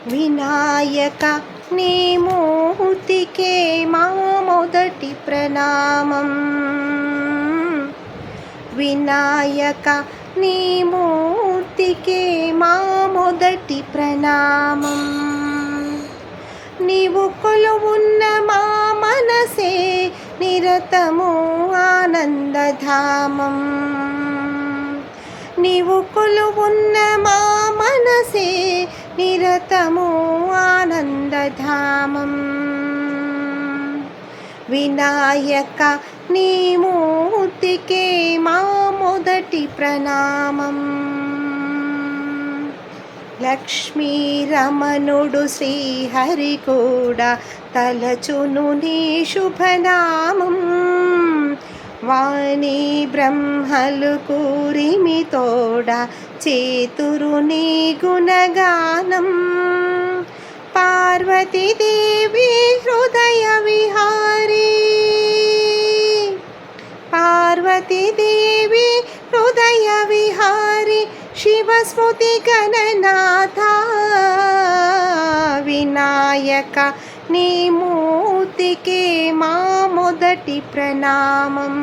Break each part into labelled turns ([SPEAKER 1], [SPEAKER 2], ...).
[SPEAKER 1] వినాయక నీ మూర్తికే మా మొదటి ప్రణామం. వినాయక నీ మూర్తికే మా మొదటి ప్రణామం. నీవు కొలువున్న మా మనసే నిరతము ఆనందధామం. నీవు కొలువున్న మా మనసే నిరతము ఆనందధామం. వినాయక నీ మూర్తికే మా మొదటి ప్రణామం. లక్ష్మీ రమణుడు శ్రీహరి కూడా తలచును నీ శుభనామం. వాణి బ్రహ్మలు కూరిమి తోడ చేతురు నీ గుణగానం. పార్వతీదేవి హృదయ విహారీ, పార్వతీదేవి హృదయ విహారీ, శివస్మృతి గణనాథ. వినాయక నీ మూర్తికే మా మొదటి ప్రణామం.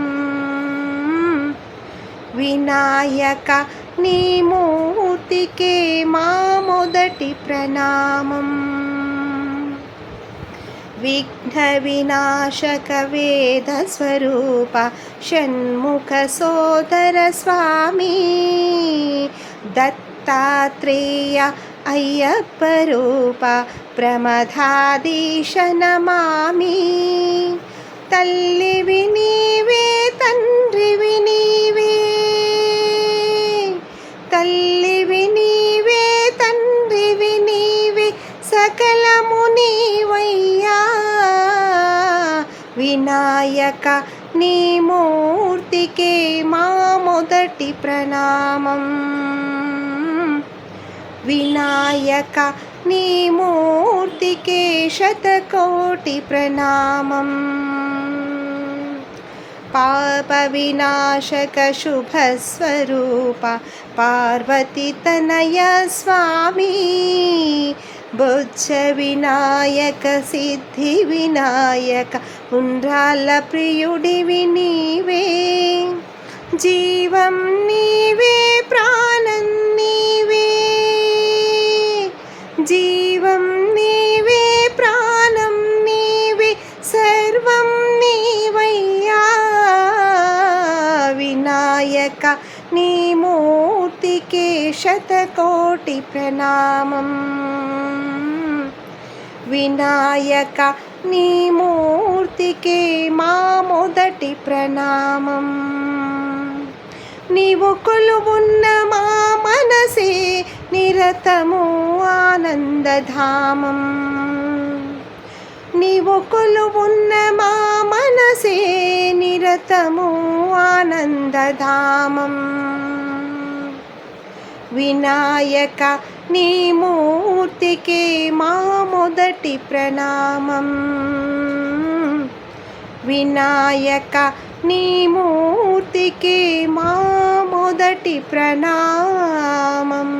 [SPEAKER 1] వినాయక నీ మూర్తికే మా మొదటి ప్రణామం. విఘ్న వినాశక వేద స్వరూప షణ్ముఖ సోదర స్వామి. దత్తాత్రేయ అయ్యప్ప రూప ప్రమదాధీశ నమామి. తల్లివి నీవే తండ్రివి నీవే, తల్లివి నీవే తండ్రివి నీవే, సకలము నీవయ్యా. వినాయక నీ మూర్తికే మా మొదటి ప్రణామం. వినాయక నీ మూర్తికే శతకోటి ప్రణామం. పాప వినాశక శుభస్వరూప పార్వతీ తనయ స్వామి. బుజ్జ వినాయక సిద్ధి వినాయక ఉండ్రాల ప్రియుడివి నీవే. జీవం నీవే ప్రాణం నీవే, జీవం నీవే ప్రాణం నీవే, సర్వం నీవయ్యా. వినాయక నీ మూర్తికే శతకోటి ప్రణామం. వినాయక నీ మూర్తికే మా మొదటి ప్రణామం. నీవు కొలువున్న మా మనసే నిరతము ఆనందధామం. నీవు కొలువున్న మా మనసే నిరతము ఆనందధామం. వినాయక నీ మూర్తికే మా మొదటి ప్రణామం. వినాయక నీ మూర్తికే మా మొదటి ప్రణామం.